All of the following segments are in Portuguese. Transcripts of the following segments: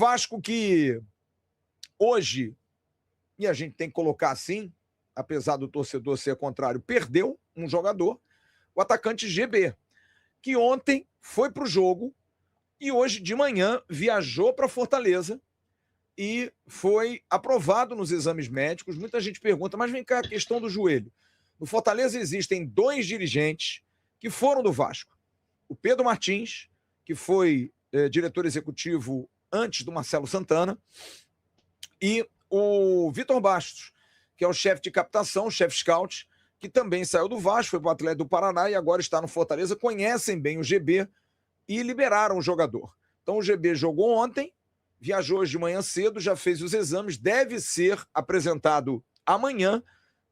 Vasco que hoje, e a gente tem que colocar assim, apesar do torcedor ser contrário, perdeu um jogador, o atacante GB, que ontem foi para o jogo e hoje de manhã viajou para Fortaleza e foi aprovado nos exames médicos. Muita gente pergunta, mas vem cá, a questão do joelho. No Fortaleza existem 2 dirigentes que foram do Vasco. O Pedro Martins, que foi diretor executivo antes do Marcelo Santana, e o Vitor Bastos, que é o chefe de captação, o chefe scout, que também saiu do Vasco, foi para o Atlético do Paraná e agora está no Fortaleza, conhecem bem o GB e liberaram o jogador. Então o GB jogou ontem, viajou hoje de manhã cedo, já fez os exames, deve ser apresentado amanhã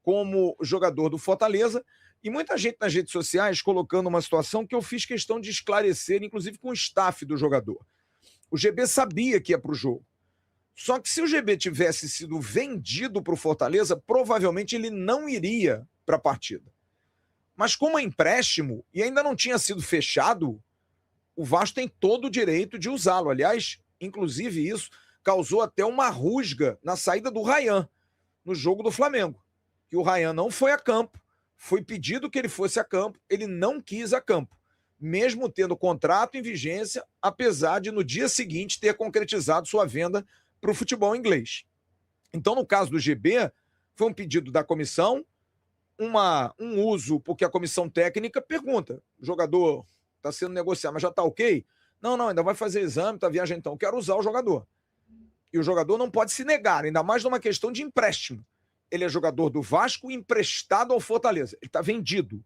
como jogador do Fortaleza. E muita gente nas redes sociais colocando uma situação que eu fiz questão de esclarecer, inclusive com o staff do jogador. O GB sabia que ia para o jogo. Só que se o GB tivesse sido vendido para o Fortaleza, provavelmente ele não iria para a partida. Mas como é empréstimo e ainda não tinha sido fechado, o Vasco tem todo o direito de usá-lo. Aliás, inclusive isso causou até uma rusga na saída do Ryan no jogo do Flamengo. Que o Ryan não foi a campo, foi pedido que ele fosse a campo, ele não quis a campo, mesmo tendo contrato em vigência, apesar de no dia seguinte ter concretizado sua venda para o futebol inglês. Então, no caso do GB, foi um pedido da comissão, um uso, porque a comissão técnica pergunta, o jogador está sendo negociado, mas já está ok? Não, ainda vai fazer exame, está viajando, então quero usar o jogador. E o jogador não pode se negar, ainda mais numa questão de empréstimo. Ele é jogador do Vasco emprestado ao Fortaleza, ele está vendido.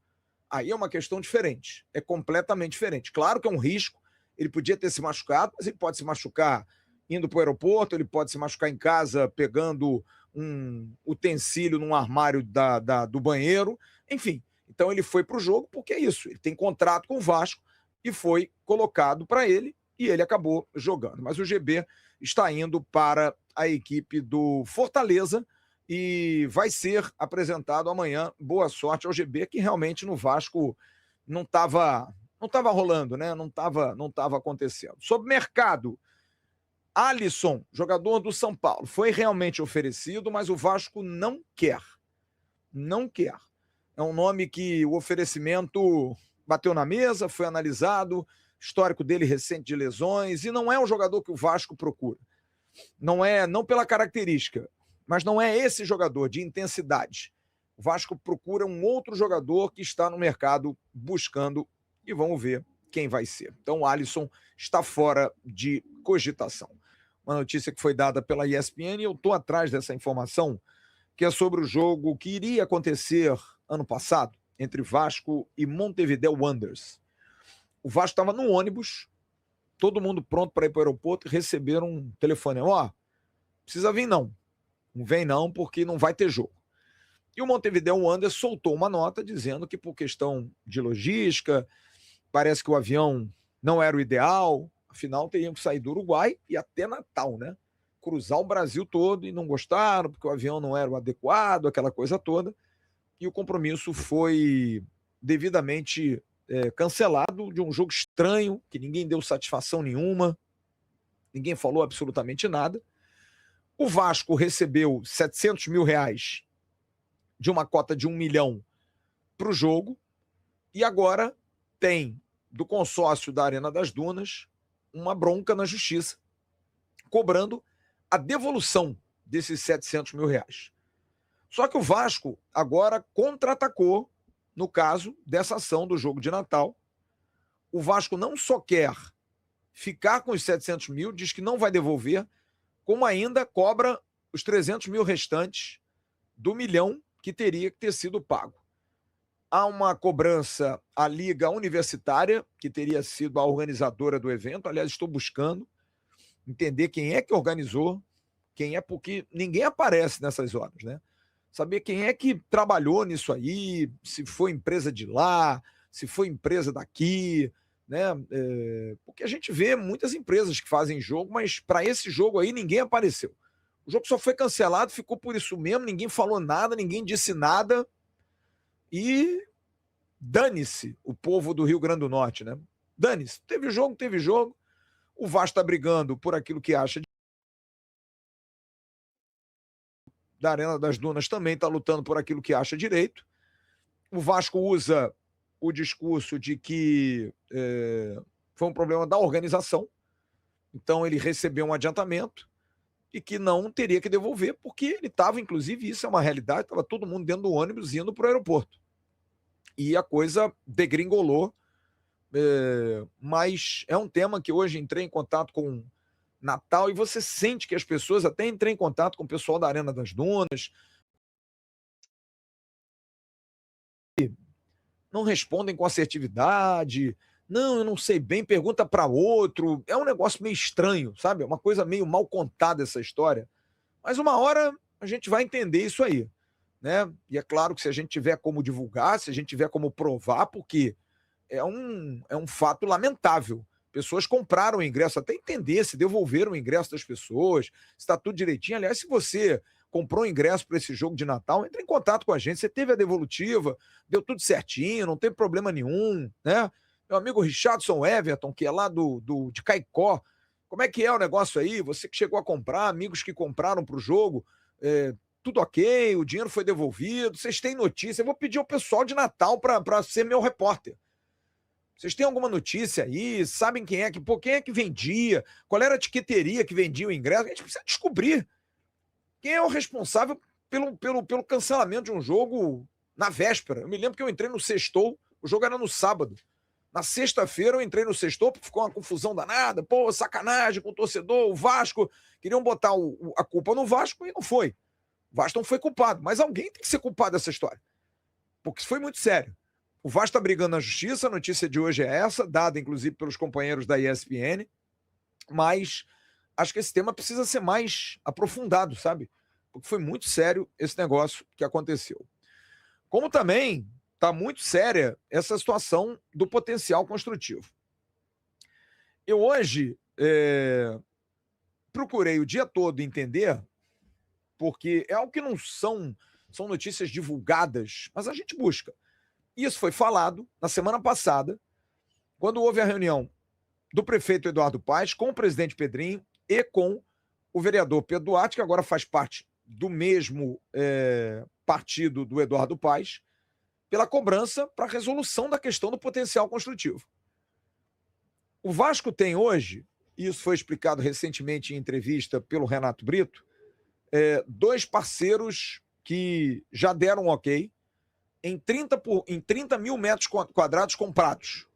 Aí é uma questão diferente, é completamente diferente. Claro que é um risco, ele podia ter se machucado, mas ele pode se machucar indo para o aeroporto, ele pode se machucar em casa pegando um utensílio num armário do banheiro, enfim. Então ele foi para o jogo porque é isso, ele tem contrato com o Vasco e foi colocado para ele e ele acabou jogando. Mas o GB está indo para a equipe do Fortaleza e vai ser apresentado amanhã. Boa sorte ao GB, que realmente no Vasco não estava rolando, né? Não estava acontecendo. Sobre mercado, Alisson, jogador do São Paulo, foi realmente oferecido, mas o Vasco não quer. Não quer. É um nome que o oferecimento bateu na mesa, foi analisado, histórico dele recente de lesões, e não é um jogador que o Vasco procura. Não pela característica, mas não é esse jogador de intensidade. O Vasco procura um outro jogador que está no mercado buscando, e vamos ver quem vai ser. Então o Alisson está fora de cogitação. Uma notícia que foi dada pela ESPN e eu estou atrás dessa informação, que é sobre o jogo que iria acontecer ano passado entre Vasco e Montevideo Wanderers. O Vasco estava no ônibus, todo mundo pronto para ir para o aeroporto, e receberam um telefonema. Ó, precisa vir não. Não vem não, porque não vai ter jogo. E o Montevideo Wanderers soltou uma nota dizendo que por questão de logística, parece que o avião não era o ideal, afinal teriam que sair do Uruguai e até Natal, né? Cruzar o Brasil todo e não gostaram, porque o avião não era o adequado, aquela coisa toda. E o compromisso foi devidamente cancelado de um jogo estranho, que ninguém deu satisfação nenhuma, ninguém falou absolutamente nada. O Vasco recebeu R$700 mil de uma cota de 1 milhão para o jogo e agora tem do consórcio da Arena das Dunas uma bronca na justiça, cobrando a devolução desses R$700 mil. Só que o Vasco agora contra-atacou no caso dessa ação do jogo de Natal. O Vasco não só quer ficar com os 700 mil, diz que não vai devolver, como ainda cobra os 300 mil restantes do milhão que teria que ter sido pago. Há uma cobrança à Liga Universitária, que teria sido a organizadora do evento. Aliás, estou buscando entender quem é que organizou, quem é, porque ninguém aparece nessas horas, né? Saber quem é que trabalhou nisso aí, se foi empresa de lá, se foi empresa daqui, né? Porque a gente vê muitas empresas que fazem jogo, mas para esse jogo aí ninguém apareceu. O jogo só foi cancelado, ficou por isso mesmo, ninguém falou nada, ninguém disse nada. E dane-se o povo do Rio Grande do Norte, né? Dane-se. Teve jogo. O Vasco está brigando por aquilo que acha da Arena das Dunas também está lutando por aquilo que acha direito. O Vasco usa o discurso de que foi um problema da organização, então ele recebeu um adiantamento e que não teria que devolver, porque ele estava, inclusive, isso é uma realidade, estava todo mundo dentro do ônibus indo para o aeroporto. E a coisa degringolou, mas é um tema que hoje entrei em contato com Natal e você sente que as pessoas, até entrei em contato com o pessoal da Arena das Dunas, não respondem com assertividade, não, eu não sei bem, pergunta para outro, é um negócio meio estranho, sabe? É uma coisa meio mal contada essa história, mas uma hora a gente vai entender isso aí, né? E é claro que se a gente tiver como divulgar, se a gente tiver como provar, porque é um fato lamentável. Pessoas compraram o ingresso, até entender se devolveram o ingresso das pessoas, se está tudo direitinho. Aliás, se você comprou o ingresso para esse jogo de Natal, entre em contato com a gente. Você teve a devolutiva, deu tudo certinho, não teve problema nenhum, né? Meu amigo Richardson Everton, que é lá de Caicó, como é que é o negócio aí? Você que chegou a comprar, amigos que compraram para o jogo, tudo ok, o dinheiro foi devolvido, vocês têm notícia? Eu vou pedir ao pessoal de Natal para ser meu repórter. Vocês têm alguma notícia aí? Sabem quem é que vendia? Qual era a etiqueteria que vendia o ingresso? A gente precisa descobrir quem é o responsável pelo cancelamento de um jogo na véspera. Eu me lembro que eu entrei no Sextou, o jogo era no sábado. Na sexta-feira eu entrei no Sextou, porque ficou uma confusão danada, pô, sacanagem com o torcedor, o Vasco, queriam botar a culpa no Vasco e não foi. O Vasco não foi culpado, mas alguém tem que ser culpado dessa história, porque isso foi muito sério. O Vasco está brigando na justiça, a notícia de hoje é essa, dada inclusive pelos companheiros da ESPN, mas acho que esse tema precisa ser mais aprofundado, sabe? Porque foi muito sério esse negócio que aconteceu. Como também está muito séria essa situação do potencial construtivo. Eu hoje procurei o dia todo entender, porque é algo que não são notícias divulgadas, mas a gente busca. Isso foi falado na semana passada, quando houve a reunião do prefeito Eduardo Paes com o presidente Pedrinho e com o vereador Pedro Duarte, que agora faz parte do mesmo partido do Eduardo Paes, pela cobrança para a resolução da questão do potencial construtivo. O Vasco tem hoje, e isso foi explicado recentemente em entrevista pelo Renato Brito, dois parceiros que já deram ok em 30 mil metros quadrados comprados.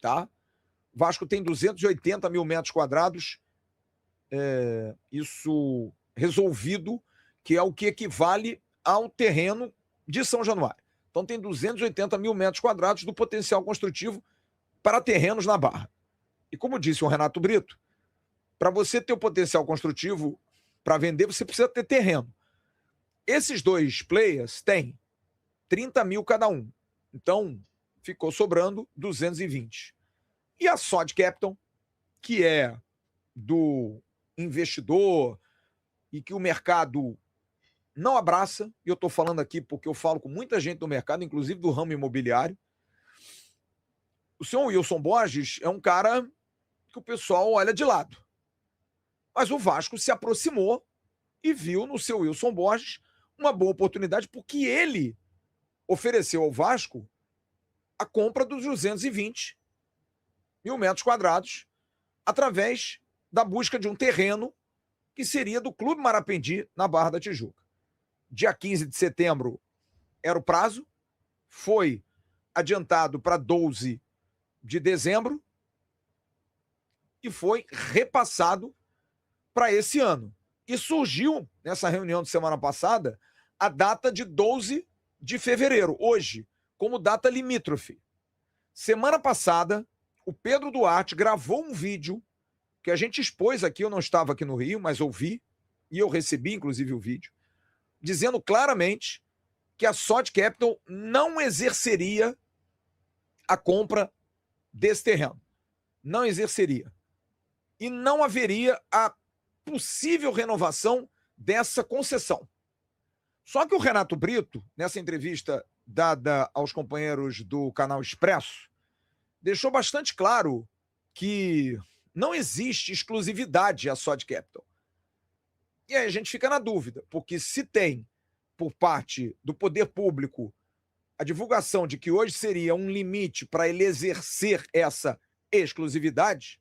Tá? O Vasco tem 280 mil metros quadrados, isso resolvido, que é o que equivale ao terreno de São Januário. Então tem 280 mil metros quadrados do potencial construtivo para terrenos na Barra. E como disse o Renato Brito, para você ter o potencial construtivo para vender, você precisa ter terreno. Esses dois players têm 30 mil cada um. Então, ficou sobrando 220. E a Sod Capital, que é do investidor e que o mercado não abraça, e eu estou falando aqui porque eu falo com muita gente do mercado, inclusive do ramo imobiliário. O senhor Wilson Borges é um cara que o pessoal olha de lado. Mas o Vasco se aproximou e viu no seu Wilson Borges uma boa oportunidade, porque ele ofereceu ao Vasco a compra dos 220 mil metros quadrados através da busca de um terreno que seria do Clube Marapendi, na Barra da Tijuca. Dia 15 de setembro era o prazo, foi adiantado para 12 de dezembro e foi repassado para esse ano. E surgiu, nessa reunião de semana passada, a data de 12 de fevereiro, hoje, como data limítrofe. Semana passada, o Pedro Duarte gravou um vídeo que a gente expôs aqui, eu não estava aqui no Rio, mas ouvi, e eu recebi, inclusive, o vídeo, dizendo claramente que a Sod Capital não exerceria a compra desse terreno. Não exerceria. E não haveria a possível renovação dessa concessão. Só que o Renato Brito, nessa entrevista dada aos companheiros do canal Expresso, deixou bastante claro que não existe exclusividade à Sod Capital. E aí a gente fica na dúvida, porque se tem, por parte do poder público, a divulgação de que hoje seria um limite para ele exercer essa exclusividade,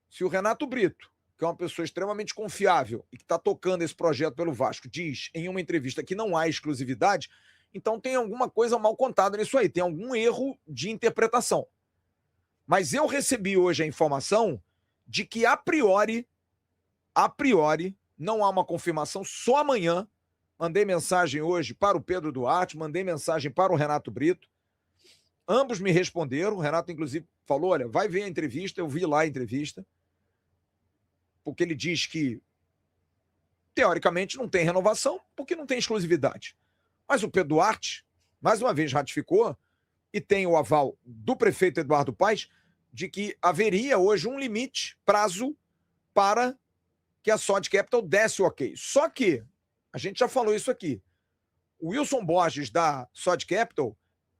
se o Renato Brito, que é uma pessoa extremamente confiável e que está tocando esse projeto pelo Vasco, diz em uma entrevista que não há exclusividade, então tem alguma coisa mal contada nisso aí, tem algum erro de interpretação. Mas eu recebi hoje a informação de que, a priori, não há uma confirmação, só amanhã. Mandei mensagem hoje para o Pedro Duarte, mandei mensagem para o Renato Brito. Ambos me responderam. O Renato, inclusive, falou: olha, vai ver a entrevista. Eu vi lá a entrevista. Porque ele diz que, teoricamente, não tem renovação, porque não tem exclusividade. Mas o Pedro Duarte, mais uma vez, ratificou, e tem o aval do prefeito Eduardo Paes, de que haveria hoje um limite, prazo, para que a Sod Capital desse o ok. Só que, a gente já falou isso aqui, o Wilson Borges, da Sod Capital,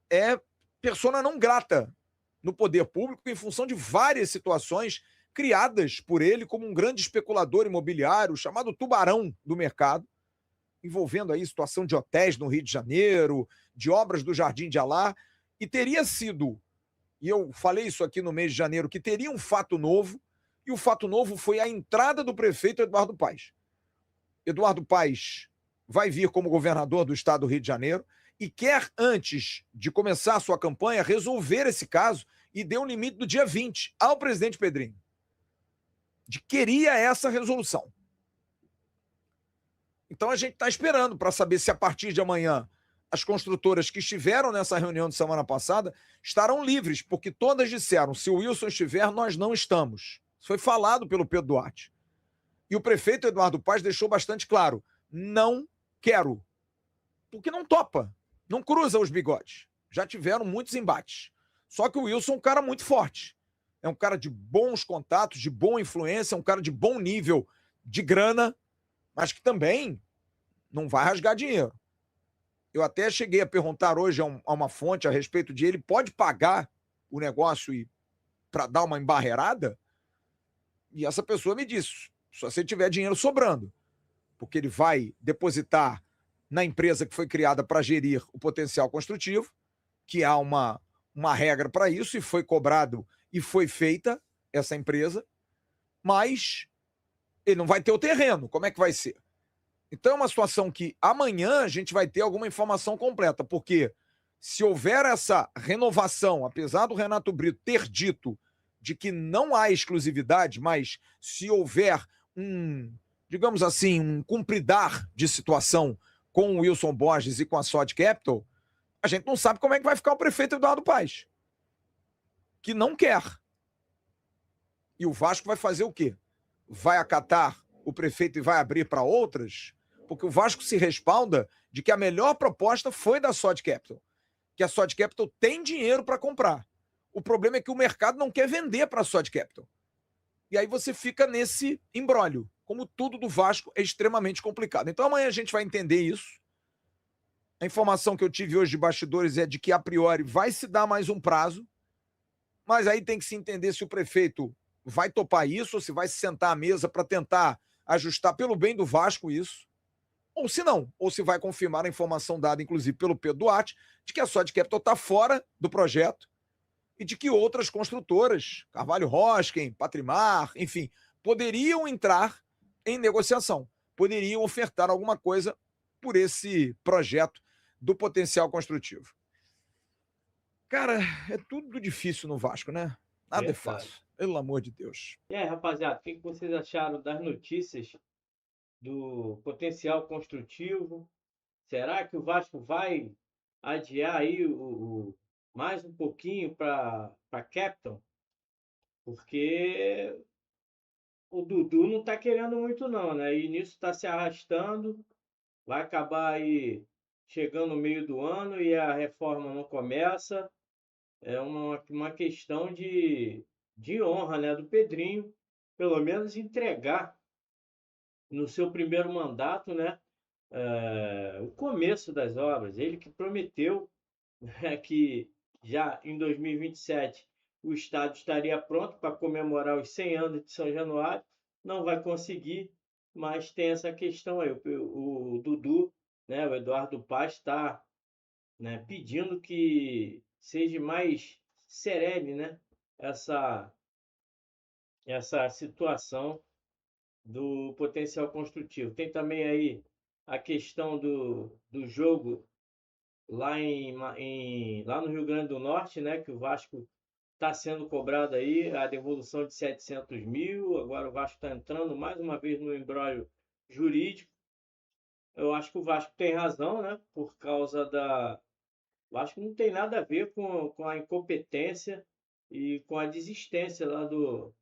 é persona não grata no poder público em função de várias situações criadas por ele como um grande especulador imobiliário, chamado tubarão do mercado, envolvendo aí situação de hotéis no Rio de Janeiro, de obras do Jardim de Alá, e teria sido, e eu falei isso aqui no mês de janeiro, que teria um fato novo, e o fato novo foi a entrada do prefeito Eduardo Paes. Eduardo Paes vai vir como governador do estado do Rio de Janeiro e quer, antes de começar a sua campanha, resolver esse caso e deu um limite do dia 20 ao presidente Pedrinho. Queria essa resolução. Então a gente está esperando para saber se a partir de amanhã as construtoras que estiveram nessa reunião de semana passada estarão livres, porque todas disseram: se o Wilson estiver, nós não estamos. Isso foi falado pelo Pedro Duarte. E o prefeito Eduardo Paes deixou bastante claro: não quero. Porque não topa, não cruza os bigodes. Já tiveram muitos embates. Só que o Wilson é um cara muito forte. É um cara de bons contatos, de boa influência, é um cara de bom nível de grana, mas que também não vai rasgar dinheiro. Eu até cheguei a perguntar hoje a uma fonte a respeito de ele pode pagar o negócio para dar uma embarreirada? E essa pessoa me disse: só se tiver dinheiro sobrando, porque ele vai depositar na empresa que foi criada para gerir o potencial construtivo, que há uma regra para isso, e foi cobrado e foi feita essa empresa, mas ele não vai ter o terreno. Como é que vai ser? Então é uma situação que amanhã a gente vai ter alguma informação completa, porque se houver essa renovação, apesar do Renato Brito ter dito de que não há exclusividade, mas se houver digamos assim, um cumpridar de situação com o Wilson Borges e com a Sod Capital, a gente não sabe como é que vai ficar o prefeito Eduardo Paes, que não quer. E o Vasco vai fazer o quê? Vai acatar o prefeito e vai abrir para outras? Porque o Vasco se respalda de que a melhor proposta foi da Sod Capital, que a Sod Capital tem dinheiro para comprar. O problema é que o mercado não quer vender para a Sod Capital. E aí você fica nesse imbróglio. Como tudo do Vasco é extremamente complicado. Então amanhã a gente vai entender isso. A informação que eu tive hoje de bastidores é de que, a priori, vai se dar mais um prazo, mas aí tem que se entender se o prefeito vai topar isso, ou se vai se sentar à mesa para tentar ajustar pelo bem do Vasco isso, ou se não, ou se vai confirmar a informação dada, inclusive, pelo Pedro Duarte, de que a Sod Capital está fora do projeto e de que outras construtoras, Carvalho Hosken, Patrimar, enfim, poderiam entrar em negociação, poderiam ofertar alguma coisa por esse projeto do potencial construtivo. Cara, é tudo difícil no Vasco, né? Nada é fácil, pelo amor de Deus. E aí, rapaziada, o que vocês acharam das notícias do potencial construtivo? Será que o Vasco vai adiar aí mais um pouquinho para Capitão? Porque o Dudu não está querendo muito não, né? E nisso está se arrastando, vai acabar aí chegando no meio do ano e a reforma não começa. É uma questão de honra, né, do Pedrinho, pelo menos entregar no seu primeiro mandato, né, o começo das obras. Ele que prometeu, né, que já em 2027 o estádio estaria pronto para comemorar os 100 anos de São Januário, não vai conseguir, mas tem essa questão aí. O Dudu, né, o Eduardo Paz está, né, pedindo que seja mais serene, né, essa, essa situação do potencial construtivo. Tem também aí a questão do jogo lá no Rio Grande do Norte, né, que o Vasco está sendo cobrado aí a devolução de 700 mil. Agora o Vasco está entrando mais uma vez no imbróglio jurídico. Eu acho que o Vasco tem razão, né, por causa da. O Vasco não tem nada a ver com a incompetência e com a desistência lá do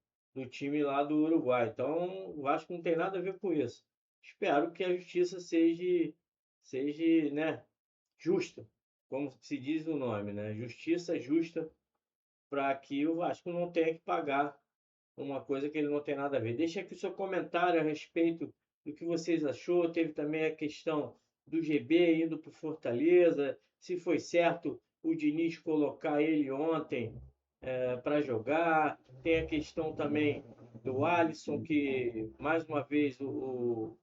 time lá do Uruguai. Então, o Vasco não tem nada a ver com isso. Espero que a justiça seja, né, justa, como se diz o nome, né? Justiça justa, para que o Vasco não tenha que pagar uma coisa que ele não tem nada a ver. Deixa aqui o seu comentário a respeito do que vocês achou. Teve também a questão do GB indo para o Fortaleza, se foi certo o Diniz colocar ele ontem para jogar. Tem a questão também do Alisson, que mais uma vez o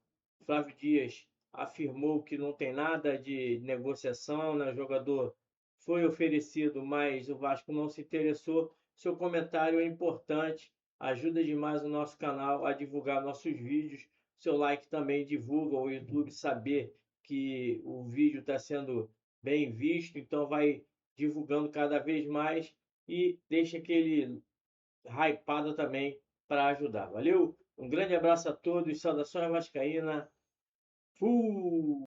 Flávio Dias afirmou que não tem nada de negociação, né? O jogador foi oferecido, mas o Vasco não se interessou. Seu comentário é importante, ajuda demais o nosso canal a divulgar nossos vídeos. Seu like também divulga o YouTube saber que o vídeo está sendo bem visto, então vai divulgando cada vez mais e deixa aquele hypado também para ajudar. Valeu? Um grande abraço a todos, saudações vascaína. Fui!